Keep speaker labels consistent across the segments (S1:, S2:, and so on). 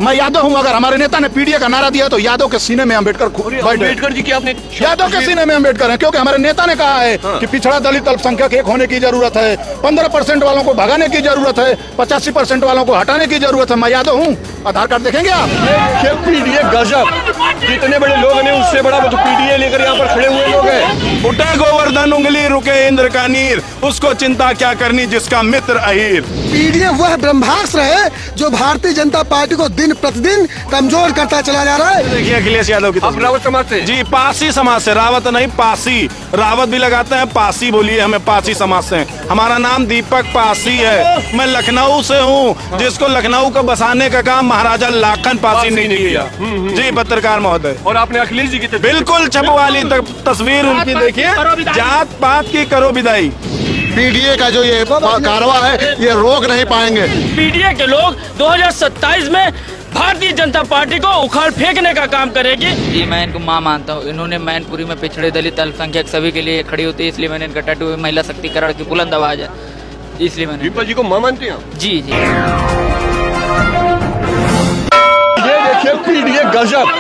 S1: मैं यादव हूँ। अगर हमारे नेता ने पीडीए का नारा दिया तो यादव के सीने में अम्बेडकर
S2: जी क्या आपने
S1: यादव के सीने में अम्बेडकर है, क्योंकि हमारे नेता ने कहा है कि पिछड़ा दलित अल्पसंख्यक एक होने की जरूरत है, 15% वालों को भगाने की जरूरत है, 85% वालों को हटाने की जरूरत है। मैं यादव हूँ। आधार कार्ड देखेंगे आप।
S2: पीडीए गजब, जितने बड़े लोग हैं उससे बड़ा तो पीडीए लेकर यहाँ पर खड़े हुए लोग हैं।
S3: उठे गोवर्धन उंगली रुके इंद्र का नीर, उसको चिंता क्या करनी जिसका मित्र अहीर।
S4: पीडीए वह ब्रह्मास्त्र है जो भारतीय जनता पार्टी को दिन प्रतिदिन कमजोर करता चला जा रहा है।
S3: देखिए अखिलेश यादव की
S2: आप रावत समाज से?
S3: जी पासी समाज से, रावत नहीं पासी, रावत भी लगाते हैं, पासी बोलिए, हमें पासी समाज से। हमारा नाम दीपक पासी है। मैं लखनऊ से हूँ, जिसको लखनऊ को बसाने का काम महाराजा लाखन पासी ने किया। जी पत्रकार महोदय।
S2: और आपने अखिलेश जी की
S3: बिल्कुल छपवाली तस्वीर उनकी देखिए, जात पात की करो विदाई।
S1: पीडीए का जो ये कारवा है ये रोक नहीं पाएंगे।
S5: पीडीए के लोग 2027 में भारतीय जनता पार्टी को उखाड़ फेंकने का काम करेगी।
S6: जी मैं इनको माँ मानता हूँ। इन्होंने मैनपुरी में पिछड़े दलित अल्पसंख्यक सभी के लिए खड़ी होती है, इसलिए मैंने इनका टैटू महिला शक्तिकरण की बुलंद आवाज है, इसलिए मैंने।
S2: दीपक जी को माँ मानते हैं?
S6: जी जी।
S2: ये देखिए पीडीए गजब,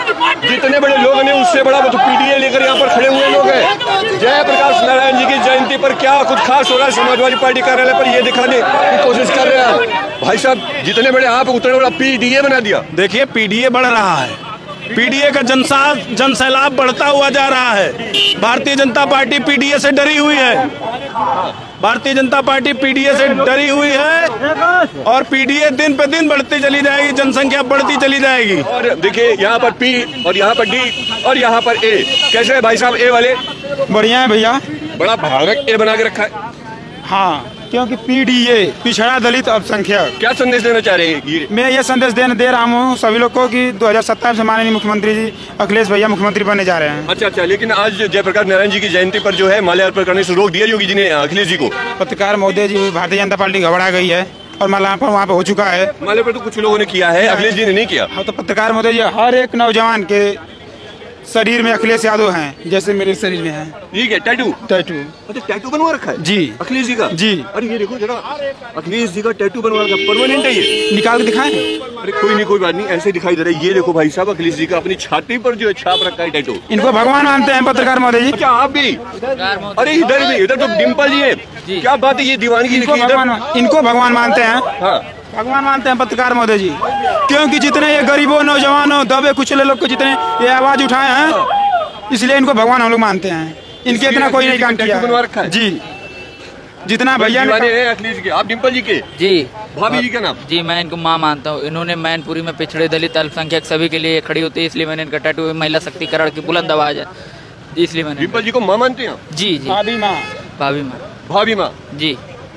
S2: जितने बड़े लोग हैं उससे बड़ा तो पीडीए लेकर यहाँ पर खड़े हुए लोग हैं। जयप्रकाश नारायण जी की जयंती पर क्या कुछ खास होगा समाजवादी पार्टी कार्यालय पर, ये दिखाने की कोशिश कर रहे हैं। भाई साहब जितने बड़े आप उतने बड़ा पीडीए बना दिया।
S3: देखिए पीडीए बढ़ रहा है, पीडीए का जनसैलाब बढ़ता हुआ जा रहा है। भारतीय जनता पार्टी पीडीए से डरी हुई है, भारतीय जनता पार्टी पीडीए से डरी हुई है और पीडीए दिन पे दिन बढ़ती चली जाएगी, जनसंख्या बढ़ती चली जाएगी।
S2: और देखिए यहाँ पर पी और यहाँ पर डी और यहाँ पर ए, कैसे है भाई साहब ए वाले?
S7: बढ़िया है भैया,
S2: बड़ा भयानक ए बना के रखा है।
S7: हाँ क्योंकि पीडीए पिछड़ा दलित अल्पसंख्यक।
S2: क्या संदेश देना चाह रहे हैं?
S7: मैं ये संदेश दे रहा हूँ सभी लोग को कि 2027 से माननीय मुख्यमंत्री जी अखिलेश भैया मुख्यमंत्री बनने जा रहे हैं।
S2: अच्छा, लेकिन आज जयप्रकाश नारायण जी की जयंती पर जो है माल्यार्पण करने से रोक दिया योगी जी ने अखिलेश जी को।
S7: पत्रकार महोदय जी, भारतीय जनता पार्टी घबरा गई है और माल्यार्पण वहाँ पे हो चुका है।
S2: माल्यार्पण तो कुछ लोगों ने किया है, अखिलेश जी ने नहीं किया।
S7: हाँ तो पत्रकार महोदय जी, हर एक नौजवान के शरीर में अखिलेश यादव हैं, जैसे मेरे शरीर में है।
S2: ठीक है, टैटू अच्छा टैटू बनवा रखा है
S7: जी
S2: अखिलेश जी का।
S7: जी
S2: अरे ये देखो जरा, अखिलेश जी का टैटू बनवा रखा, परमानेंट है ये?
S7: निकाल के दिखाएं।
S2: अरे कोई नहीं, कोई बात नहीं, ऐसे दिखाई दे रहा है। ये देखो भाई साहब, अखिलेश जी का अपनी छाती पर जो है छाप रखा है टैटू।
S7: इनको भगवान मानते हैं पत्रकार महोदय जी।
S2: अच्छा आप भी? अरे इधर भी, इधर तो डिम्पल जी है। क्या बात है, ये दीवानगी
S7: इनको भगवान मानते हैं।
S2: हाँ
S7: भगवान मानते हैं पत्रकार महोदय जी, क्योंकि जितने ये गरीबों नौजवानों दबे कुचले लोग को जितने ये आवाज उठाए हैं, इसलिए इनको भगवान हम लोग मानते हैं। इनके इतना कोई नहीं काम किया जी, जितना भैया
S2: ने अखिलेश के। आप डिम्पल जी के?
S6: जी।
S2: भाभी जी का नाम?
S6: जी मैं इनको माँ मानता हूँ। इन्होंने मैनपुरी में पिछड़े दलित अल्पसंख्यक सभी के लिए खड़ी होती है, इसलिए मैंने इनका टैटू महिला शक्तिकरण की बुलंद आवाज है, इसलिए मैंने।
S2: डिम्पल जी को माँ मानते हैं?
S6: जी जी।
S7: भाभी माँ।
S2: भाभी माँ
S6: जी,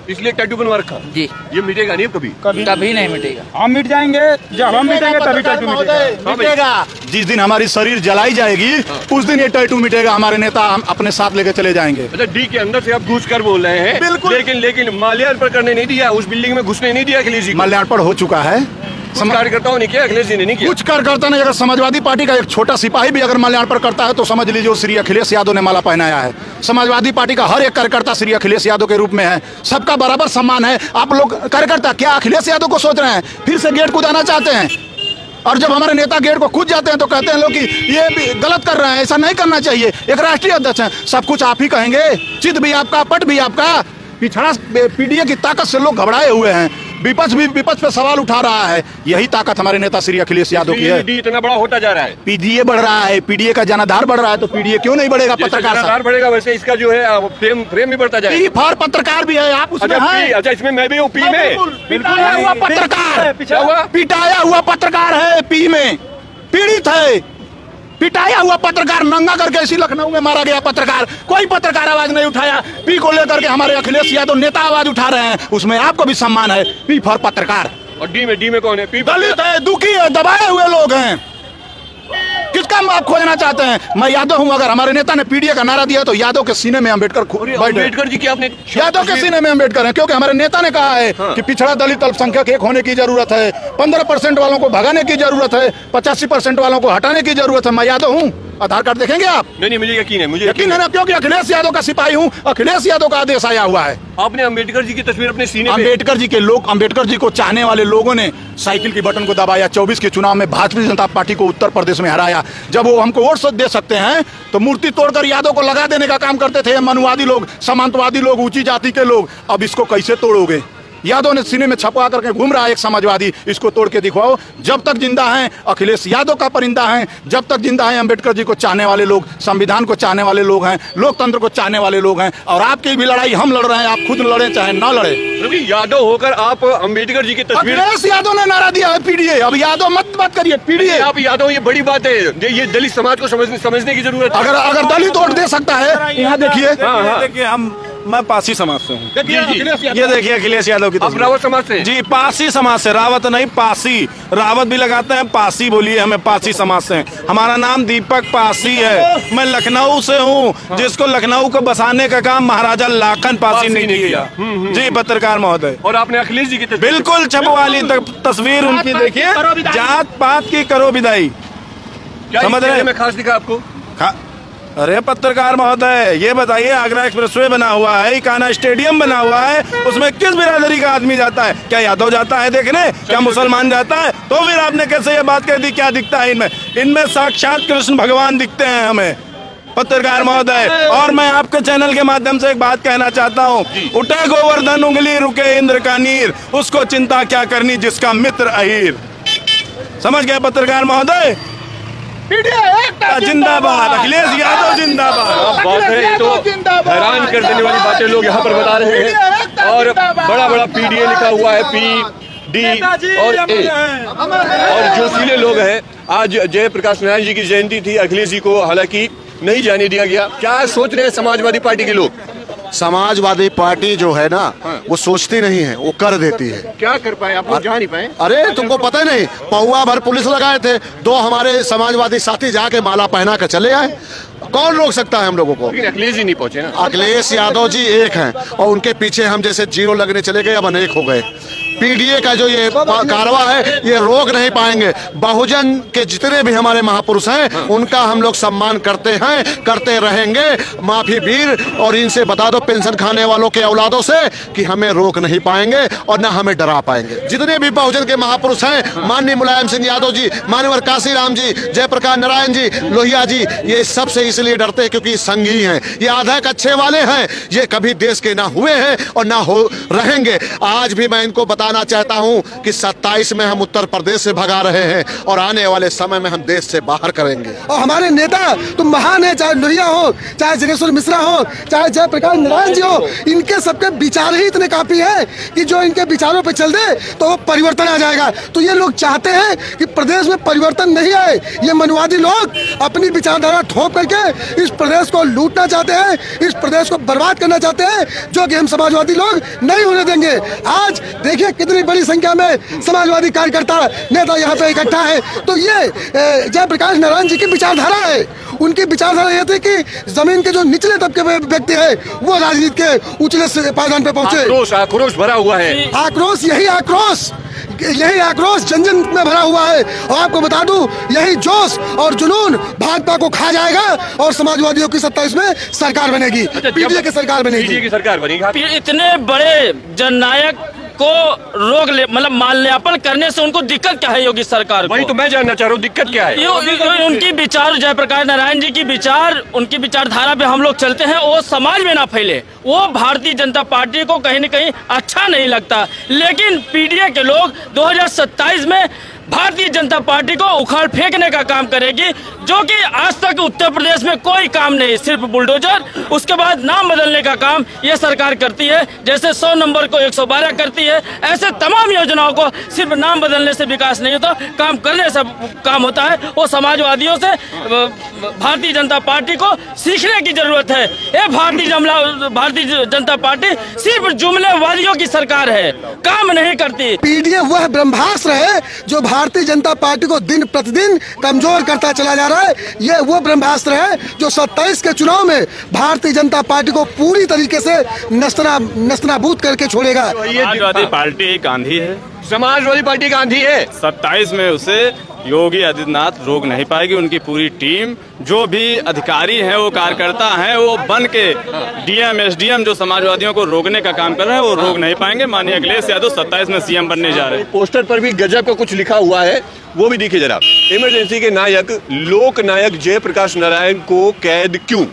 S2: इसलिए टैटू बनवा रखा।
S6: जी।
S2: ये मिटेगा नहीं कभी?
S6: कभी नहीं मिटेगा।
S7: हम मिट जाएंगे, जब हम मिटेंगे तभी टैटू
S1: मिटेगा। जिस दिन हमारी शरीर जलाई जाएगी उस दिन ये टैटू मिटेगा। हमारे नेता हम अपने साथ लेकर चले जाएंगे।
S2: अच्छा, डी के अंदर से आप घुस कर बोल रहे हैं?
S1: बिल्कुल।
S2: लेकिन माल्यार्पण करने नहीं दिया, उस बिल्डिंग में घुसने नहीं दिया अखिलेश जी को।
S1: माल्यार्पण हो चुका है,
S2: कार्यकर्ताओं ने किया, अखिलेश जी ने नहीं किया।
S1: कुछ कार्यकर्ता नहीं। अगर समाजवादी पार्टी का एक छोटा सिपाही भी अगर माल्यार्पण करता है तो समझ लीजिए श्री अखिलेश यादव ने माला पहनाया है। समाजवादी पार्टी का हर एक कार्यकर्ता श्री अखिलेश यादव के रूप में है, सबका बराबर सम्मान है। आप लोग कार्यकर्ता क्या अखिलेश यादव को सोच रहे हैं, फिर से गेट कूदाना चाहते हैं? और जब हमारे नेता गेट को कूद जाते हैं तो कहते हैं लोग कि ये भी गलत कर रहे हैं, ऐसा नहीं करना चाहिए। एक राष्ट्रीय अध्यक्ष है, सब कुछ आप ही कहेंगे, चित भी आपका, पट भी आपका। पिछड़ा पीडीए की ताकत से लोग घबराए हुए हैं, विपक्ष भी विपक्ष पे सवाल उठा रहा है। यही ताकत हमारे नेता श्री अखिलेश यादव की है।
S2: इतना बड़ा होता जा रहा है,
S1: पीडीए बढ़ रहा है, पीडीए का जनाधार बढ़ रहा है, तो पीडीए क्यों नहीं बढ़ेगा? पत्रकार
S2: बढ़ेगा वैसे इसका जो है प्रेम भी बढ़ता जाएगा।
S1: पी फॉर पत्रकार भी है, आप उसमें हैं।
S2: अच्छा इसमें मैं भी हूँ पी में।
S1: पिटाया हुआ पत्रकार, पिटाया हुआ पत्रकार है, पी में पीड़ित है। पिटाया हुआ पत्रकार, नंगा करके इसी लखनऊ में मारा गया पत्रकार, कोई पत्रकार आवाज नहीं उठाया। पी को लेकर के हमारे अखिलेश यादव नेता आवाज उठा रहे हैं, उसमें आपको भी सम्मान है। पी फॉर पत्रकार।
S2: और डी में कौन है? पी
S1: दलित है, दुखी है, दबाए हुए लोग हैं। किसका आप खोजना चाहते हैं? मैं यादव हूं। अगर हमारे नेता ने पीडीए का नारा दिया तो यादव के सीने में अम्बेडकर
S2: जी की आपने?
S1: यादव के सीने में अम्बेडकर है, क्योंकि हमारे नेता ने कहा है कि पिछड़ा दलित अल्पसंख्यक एक होने की जरूरत है, 15% वालों को भगाने की जरूरत है, 85% वालों को हटाने की जरूरत है। मैं यादव हूँ। आधार कार्ड देखेंगे आप?
S2: नहीं, मुझे यकीन है, मुझे
S1: यकीन है ना, क्योंकि अखिलेश यादव का सिपाही हूँ, अखिलेश यादव का आदेश आया हुआ है।
S2: आपने अम्बेडकर जी की तस्वीर अपने सीने पे,
S1: अम्बेडकर जी को चाहने वाले लोगों ने साइकिल की बटन को दबाया। 24 के चुनाव में भारतीय जनता पार्टी को उत्तर प्रदेश में हराया। जब वो हमको वोट दे सकते हैं तो मूर्ति तोड़कर यादव को लगा देने का काम करते थे मनुवादी लोग, सामंतवादी लोग, ऊंची जाति के लोग। अब इसको कैसे तोड़ोगे? यादव ने सीने में छपवा करके घूम रहा है एक समाजवादी, इसको तोड़ के दिखाओ। जब तक जिंदा हैं अखिलेश यादव का परिंदा है, जब तक जिंदा है अम्बेडकर जी को चाहने वाले लोग, संविधान को चाहने वाले लोग हैं, लोकतंत्र को चाहने वाले लोग हैं। और आपकी भी लड़ाई हम लड़ रहे हैं, आप खुद लड़े चाहे ना लड़े।
S2: यादव होकर आप अम्बेडकर जी की तस्वीर,
S1: अखिलेश यादव ने नारा दिया है पीडीए। अब यादव मत करिए, पीडीए।
S2: आप यादव, ये बड़ी बात है, ये दलित समाज को समझने की जरूरत है।
S1: अगर दलित वोट दे सकता है, यहाँ देखिए।
S3: देखिए मैं पासी समाज से हूँ।
S2: जी।
S3: ये देखिए अखिलेश यादव की तस्वीर।
S2: रावत समाज से? जी,
S3: पासी समाज से, रावत नहीं पासी। रावत भी लगाते हैं, पासी बोलिए, हमें पासी समाज से। हमारा नाम दीपक पासी है। मैं लखनऊ से हूँ, जिसको लखनऊ को बसाने का काम महाराजा लाखन पासी ने किया। जी पत्रकार महोदय।
S2: और आपने अखिलेश जी की तस्वीर,
S3: बिल्कुल छपवाली तस्वीर उनकी देखिए। जात पात की करो विदाई, समझ रहे हैं?
S2: खास दिखा आपको?
S3: अरे पत्रकार महोदय, ये बताइए, आगरा एक्सप्रेसवे बना हुआ है, इकाना स्टेडियम बना हुआ है, उसमें किस बिरादरी का आदमी जाता है? क्या यादव जाता है देखने? क्या मुसलमान जाता है? तो फिर आपने कैसे ये बात कह दी? क्या दिखता है इनमें? इनमें साक्षात कृष्ण भगवान दिखते हैं हमें, पत्रकार महोदय। और मैं आपके चैनल के माध्यम से एक बात कहना चाहता हूँ, उठे गोवर्धन उंगली, रुके इंद्र का नीर, उसको चिंता क्या करनी जिसका मित्र अहीर। समझ गए पत्रकार महोदय? जिंदाबाद, अखिलेश यादव जिंदाबाद।
S2: बात है, ये तो हैरान कर देने वाली बातें लोग यहाँ पर बता रहे हैं। और बड़ा पीडीए लिखा हुआ है, PD और A। और जोशीले लोग हैं। आज जयप्रकाश नारायण जी की जयंती थी, अखिलेश जी को हालांकि नहीं जाने दिया गया। क्या सोच रहे हैं समाजवादी पार्टी के लोग?
S8: समाजवादी पार्टी जो है ना, वो सोचती नहीं है, वो कर देती है।
S2: क्या कर पाए आप लोग? जा नहीं पाए?
S8: अरे तुमको पता नहीं, पौवा भर पुलिस लगाए थे, 2 हमारे समाजवादी साथी जाके माला पहना कर चले आए। कौन रोक सकता है हम लोगों को?
S2: लेकिन अखिलेश जी नहीं पहुंचे ना।
S8: अखिलेश यादव जी एक हैं और उनके पीछे हम जैसे 0 लगने चले गए, अब अनेक हो गए। पीडीए का जो ये कारवा है, ये रोक नहीं पाएंगे। बहुजन के जितने भी हमारे महापुरुष हैं, उनका हम लोग सम्मान करते हैं, करते रहेंगे। माफी वीर, और इनसे बता दो पेंशन खाने वालों के औलादों से कि हमें रोक नहीं पाएंगे और ना हमें डरा पाएंगे। जितने भी बहुजन के महापुरुष हैं, माननीय मुलायम सिंह यादव जी, माननीय काशीराम जी, जयप्रकाश नारायण जी, लोहिया जी, ये सबसे इसलिए डरते हैं क्योंकि संघी हैं, ये आधा कच्चे वाले हैं, ये कभी देश के ना हुए हैं और ना हो रहेंगे। आज भी मैं इनको बताना चाहता हूं कि 27 में हम उत्तर प्रदेश से भगा रहे हैं और आने वाले समय में हम देश से बाहर करेंगे।
S4: और हमारे नेता तो महान है, चाहे लोहिया हो, चाहे जगेश्वर मिश्रा हो, चाहे जयप्रकाश नारायण जी हो, इनके सबके विचार ही इतने काफी हैं कि जो इनके विचारों पे चल दे तो वो परिवर्तन आ जाएगा। तो ये लोग चाहते हैं कि प्रदेश में परिवर्तन नहीं आए। ये मनवादी लोग अपनी विचारधारा ठोक करके इस प्रदेश को लूटना चाहते हैं, इस प्रदेश को बर्बाद करना चाहते हैं, जो कि हम समाजवादी लोग नहीं होने देंगे। आज देखिए कितनी बड़ी संख्या में समाजवादी कार्यकर्ता नेता यहाँ पे इकट्ठा है। तो ये जयप्रकाश नारायण जी की विचारधारा है। उनकी विचारधारा ये थी कि जमीन के जो निचले तबके व्यक्ति है वो राजनीति के उचले पायदान पे पहुंचे।
S2: आक्रोश भरा हुआ है,
S4: आक्रोश, यही आक्रोश जन जन में भरा हुआ है। और आपको बता दूं, यही जोश और जुनून भाजपा को खा जाएगा और समाजवादियों की 27 में सरकार बनेगी, पीडीए की सरकार बनेगी।
S5: इतने बड़े जननायक को रोक ले, मतलब माल्यार्पण करने से उनको दिक्कत क्या है योगी सरकार को?
S2: वही तो मैं जानना चाह रहा हूँ, दिक्कत क्या है?
S5: उनकी विचार, जयप्रकाश नारायण जी की विचार, उनकी विचारधारा पे हम लोग चलते हैं, वो समाज में ना फैले। वो भारतीय जनता पार्टी को कहीं न कहीं अच्छा नहीं लगता। लेकिन पीडीए के लोग 2027 में भारतीय जनता पार्टी को उखाड़ फेंकने का काम करेगी, जो कि आज तक उत्तर प्रदेश में कोई काम नहीं, सिर्फ बुलडोजर। उसके बाद नाम बदलने का काम ये सरकार करती है, जैसे 100 नंबर को 112 करती है। ऐसे तमाम योजनाओं को सिर्फ नाम बदलने से विकास नहीं होता, काम करने से काम होता है। वो समाजवादियों से भारतीय जनता पार्टी को सीखने की जरूरत है। ये भारतीय जनता पार्टी सिर्फ जुमलेवादियों की सरकार है, काम नहीं करती।
S4: पीडीए वह ब्रह्मास्त्र है जो भारतीय जनता पार्टी को दिन प्रतिदिन कमजोर करता चला जा रहा है। ये वो ब्रह्मास्त्र है जो 27 के चुनाव में भारतीय जनता पार्टी को पूरी तरीके से नस्तनाबूद करके छोड़ेगा।
S3: समाजवादी पार्टी गांधी है,
S2: समाजवादी पार्टी का आंधी है।
S3: 27 में उसे योगी आदित्यनाथ रोक नहीं पाएगी। उनकी पूरी टीम, जो भी अधिकारी हैं, वो कार्यकर्ता हैं, वो बन के डीएम एसडीएम जो समाजवादियों को रोकने का काम कर रहे हैं, वो रोक नहीं पाएंगे। माननीय अखिलेश यादव 27 में सीएम बनने जा रहे हैं।
S2: पोस्टर पर भी गजब का कुछ लिखा हुआ है, वो भी देखिए जरा। इमरजेंसी के नायक लोक नायक जयप्रकाश नारायण को कैद क्यों?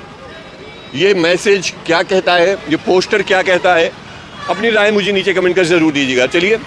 S2: ये मैसेज क्या कहता है, ये पोस्टर क्या कहता है? अपनी राय मुझे नीचे कमेंट कर जरूर दीजिएगा। चलिए